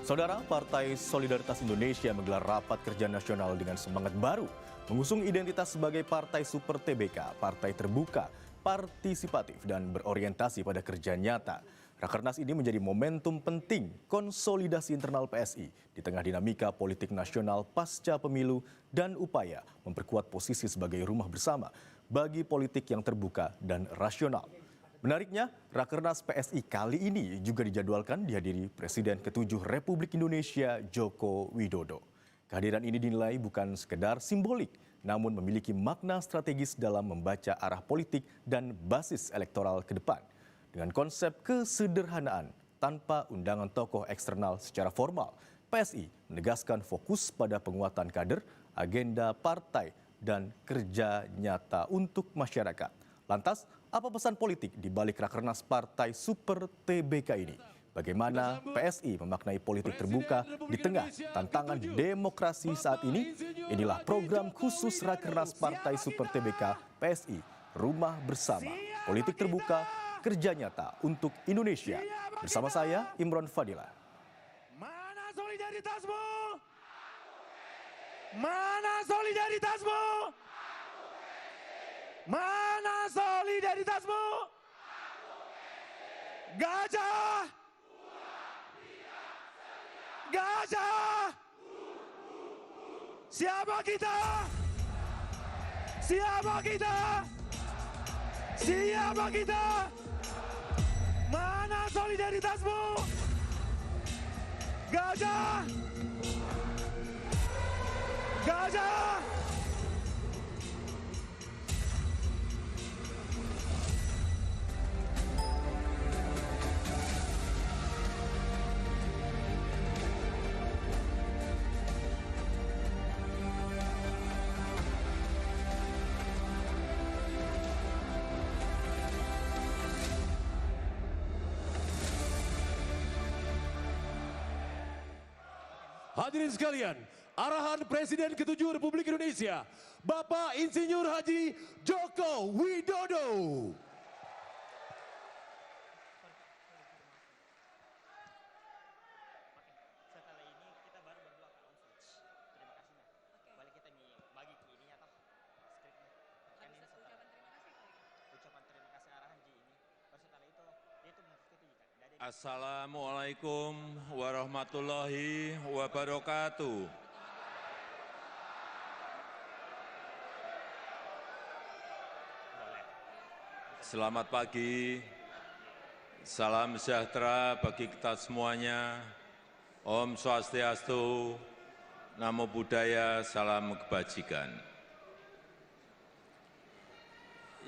Saudara, Partai Solidaritas Indonesia menggelar rapat kerja nasional dengan semangat baru, mengusung identitas sebagai Partai Super TBK, partai terbuka, partisipatif, dan berorientasi pada kerja nyata. Rakernas ini menjadi momentum penting konsolidasi internal PSI di tengah dinamika politik nasional pasca pemilu dan upaya memperkuat posisi sebagai rumah bersama bagi politik yang terbuka dan rasional. Menariknya, Rakernas PSI kali ini juga dijadwalkan dihadiri Presiden ke-7 Republik Indonesia Joko Widodo. Kehadiran ini dinilai bukan sekedar simbolik, namun memiliki makna strategis dalam membaca arah politik dan basis elektoral ke depan. Dengan konsep kesederhanaan tanpa undangan tokoh eksternal secara formal, PSI menegaskan fokus pada penguatan kader, agenda partai, dan kerja nyata untuk masyarakat. Lantas, apa pesan politik di balik Rakernas Partai Super TBK ini? Bagaimana PSI memaknai politik terbuka di tengah tantangan demokrasi saat ini? Inilah program khusus Rakernas Partai Super TBK PSI, Rumah Bersama, Politik Terbuka, Kerja Nyata untuk Indonesia. Bersama saya, Imron Fadila. Mana solidaritasmu? Mana solidaritasmu? Mana solidaritasmu? Gajah! Gajah! Siapa kita? Siapa kita? Siapa kita? Mana solidaritasmu? Gajah! Gajah! Hadirin sekalian, arahan Presiden ke-7 Republik Indonesia, Bapak Insinyur Haji Joko Widodo. Setelah ini kita baru berdua ke Auschwitz. Terima kasih, Mbak. Boleh kita bagi ke ininya toh skripnya. Kan ini setelah ucapan terima kasih arahan Ji ini. Baru setelah itu dia itu mengikuti kan. Assalamualaikum warahmatullahi wabarakatuh. Selamat pagi, salam sejahtera bagi kita semuanya. Om Swastiastu, Namo Buddhaya, salam kebajikan.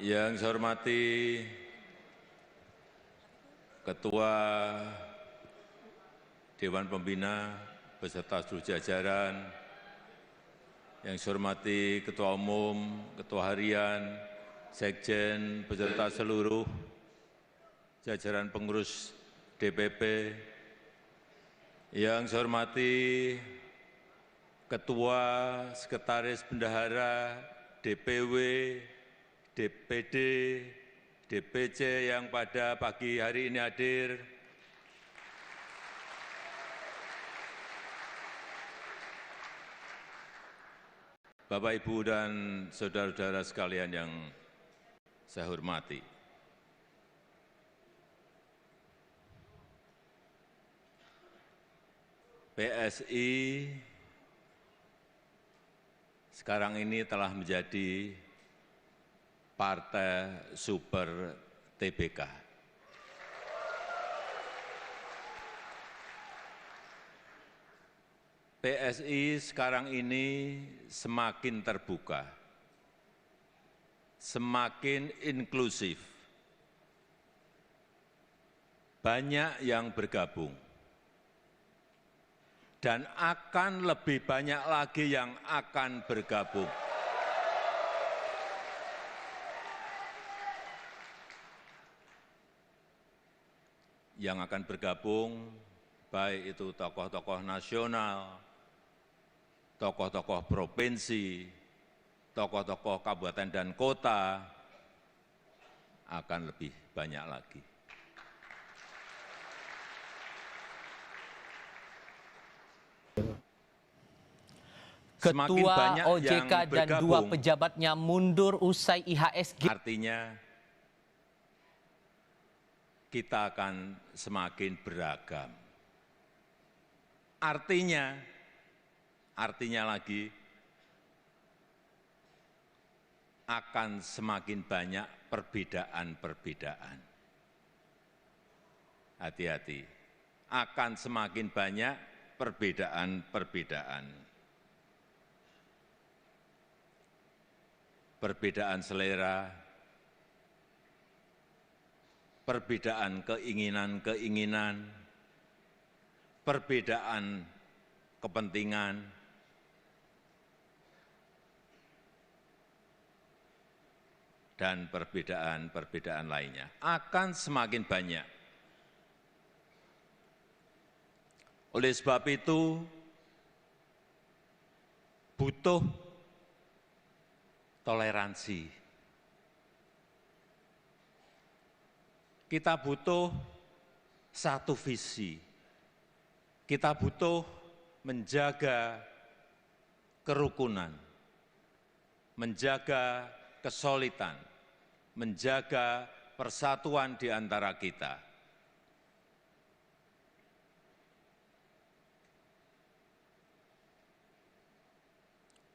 Yang saya hormati Ketua Dewan Pembina beserta seluruh jajaran, yang saya hormati Ketua Umum, Ketua Harian, Sekjen, beserta seluruh jajaran pengurus DPP, yang saya hormati Ketua, Sekretaris Bendahara, DPW, DPD, DPC yang pada pagi hari ini hadir, Bapak, Ibu, dan saudara-saudara sekalian yang saya hormati. PSI sekarang ini telah menjadi Partai Super TBK. PSI sekarang ini semakin terbuka, semakin inklusif, banyak yang bergabung, dan akan lebih banyak lagi yang akan bergabung. Yang akan bergabung, baik itu tokoh-tokoh nasional, tokoh-tokoh provinsi, tokoh-tokoh kabupaten dan kota, akan lebih banyak lagi. Semakin Ketua banyak yang OJK dan dua bergabung, pejabatnya mundur usai IHSG. artinya kita akan semakin beragam. Artinya lagi, akan semakin banyak perbedaan-perbedaan. Hati-hati, akan semakin banyak perbedaan-perbedaan. Perbedaan selera, perbedaan keinginan-keinginan, perbedaan kepentingan, dan perbedaan-perbedaan lainnya akan semakin banyak. Oleh sebab itu, butuh toleransi. Kita butuh satu visi. Kita butuh menjaga kerukunan, menjaga kesolidan, menjaga persatuan di antara kita.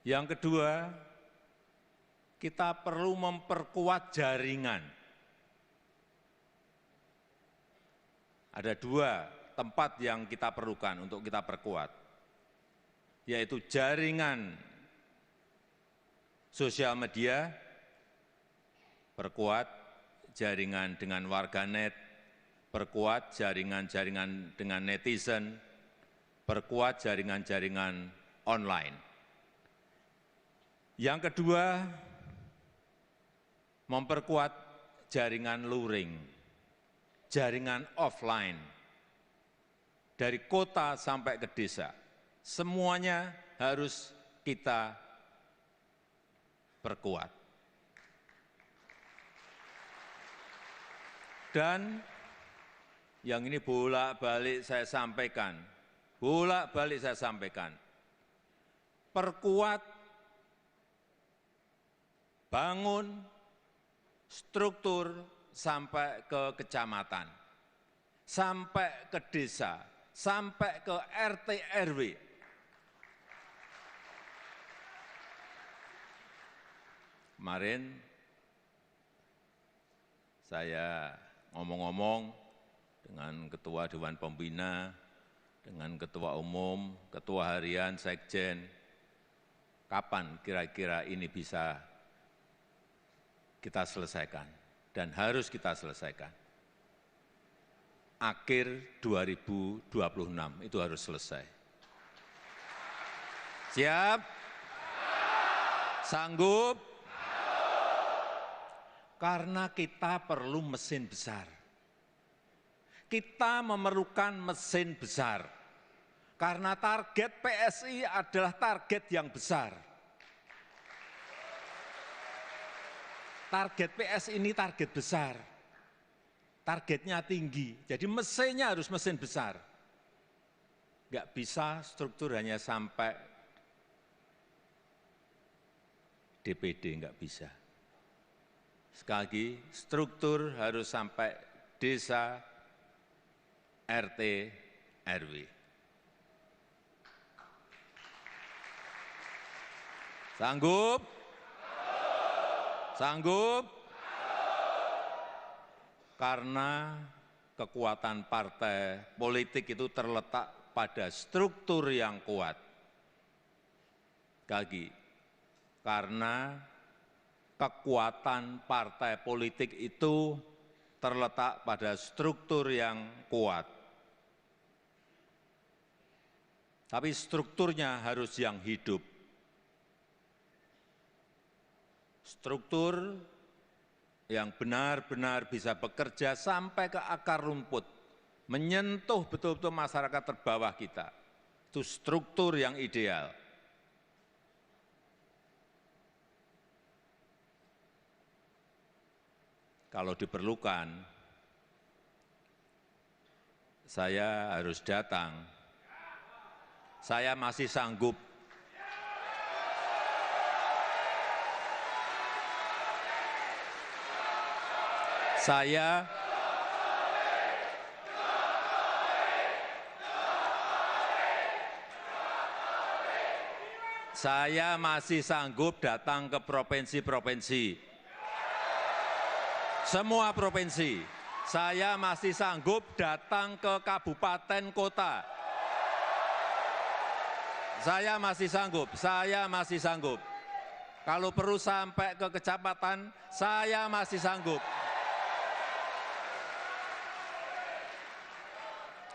Yang kedua, kita perlu memperkuat jaringan. Ada dua tempat yang kita perlukan untuk kita perkuat, yaitu jaringan sosial media, perkuat jaringan dengan warganet, perkuat jaringan-jaringan dengan netizen, perkuat jaringan-jaringan online. Yang kedua, memperkuat jaringan luring, jaringan offline, dari kota sampai ke desa. Semuanya harus kita perkuat. Dan yang ini bolak-balik saya sampaikan, perkuat, bangun struktur sampai ke kecamatan, sampai ke desa, sampai ke RT RW. Kemarin saya ngomong-ngomong dengan Ketua Dewan Pembina, dengan Ketua Umum, Ketua Harian, Sekjen, kapan kira-kira ini bisa kita selesaikan dan harus kita selesaikan. Akhir 2026 itu harus selesai. Siap? Sanggup? Karena kita perlu mesin besar. Kita memerlukan mesin besar. Karena target PSI adalah target yang besar. Target PS ini target besar, targetnya tinggi, jadi mesinnya harus mesin besar. Nggak bisa struktur hanya sampai DPD, nggak bisa. Sekali lagi, struktur harus sampai desa, RT, RW. Sanggup? Sanggup? Karena kekuatan partai politik itu terletak pada struktur yang kuat. Sekali lagi, karena kekuatan partai politik itu terletak pada struktur yang kuat. Tapi strukturnya harus yang hidup. Struktur yang benar-benar bisa bekerja sampai ke akar rumput, menyentuh betul-betul masyarakat terbawah kita. Itu struktur yang ideal. Kalau diperlukan, saya harus datang saya masih sanggup. Saya masih sanggup datang ke provinsi-provinsi. Semua provinsi. Saya masih sanggup datang ke kabupaten kota. Saya masih sanggup. Kalau perlu sampai ke kecamatan, saya masih sanggup.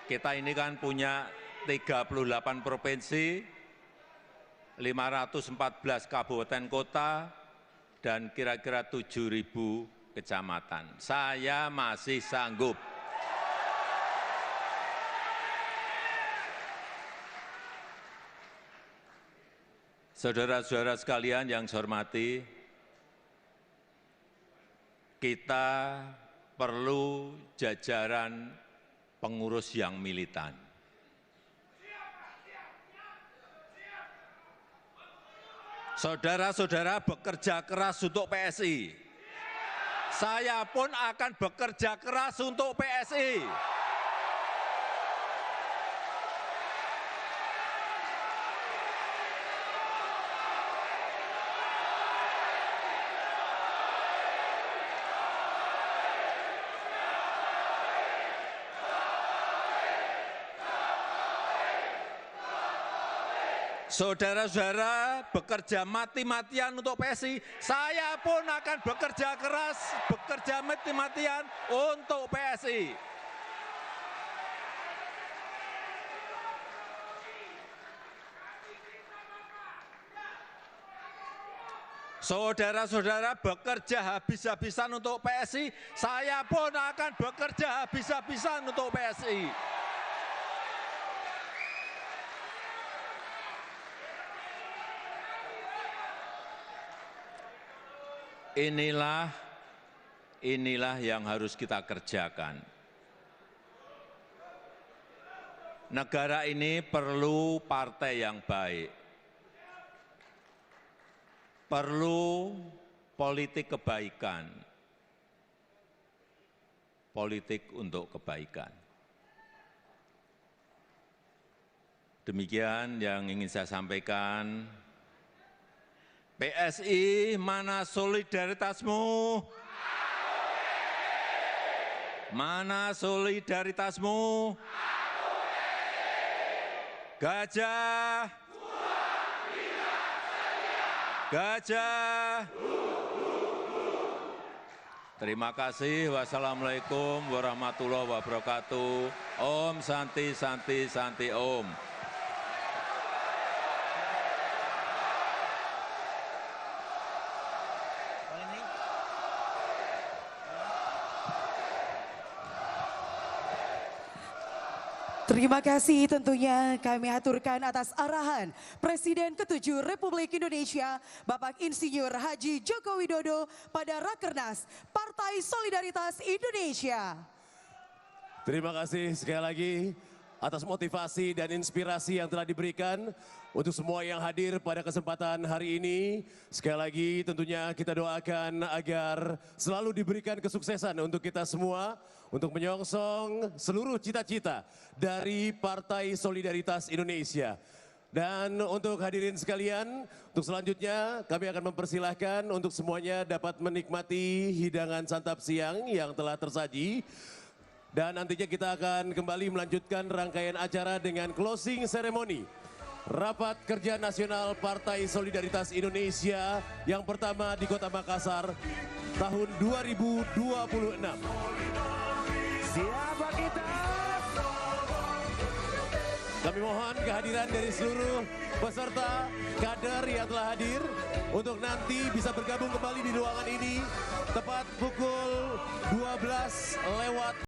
Kita ini kan punya 38 provinsi, 514 kabupaten kota, dan kira-kira 7.000 kecamatan. Saya masih sanggup. Saudara-saudara sekalian yang saya hormati, kita perlu jajaran pengurus yang militan. Saudara-saudara bekerja keras untuk PSI. Saya pun akan bekerja keras untuk PSI. Saudara-saudara bekerja mati-matian untuk PSI, saya pun akan bekerja keras, bekerja mati-matian untuk PSI. Saudara-saudara bekerja habis-habisan untuk PSI, saya pun akan bekerja habis-habisan untuk PSI. Inilah yang harus kita kerjakan. Negara ini perlu partai yang baik, perlu politik kebaikan, politik untuk kebaikan. Demikian yang ingin saya sampaikan. PSI, mana solidaritasmu? Mana solidaritasmu? Gajah. Gajah. Terima kasih. Wassalamualaikum warahmatullahi wabarakatuh. Om Santi Santi Santi Om. Terima kasih tentunya kami aturkan atas arahan Presiden ke-7 Republik Indonesia Bapak Insinyur Haji Joko Widodo pada Rakernas Partai Solidaritas Indonesia. Terima kasih sekali lagi atas motivasi dan inspirasi yang telah diberikan untuk semua yang hadir pada kesempatan hari ini. Sekali lagi tentunya kita doakan agar selalu diberikan kesuksesan untuk kita semua untuk menyongsong seluruh cita-cita dari Partai Solidaritas Indonesia. Dan untuk hadirin sekalian, untuk selanjutnya kami akan mempersilahkan untuk semuanya dapat menikmati hidangan santap siang yang telah tersaji. Dan nantinya kita akan kembali melanjutkan rangkaian acara dengan closing ceremony Rapat Kerja Nasional Partai Solidaritas Indonesia yang pertama di Kota Makassar tahun 2026. Siapa kita? Kami mohon kehadiran dari seluruh peserta kader yang telah hadir untuk nanti bisa bergabung kembali di ruangan ini tepat pukul 12 lewat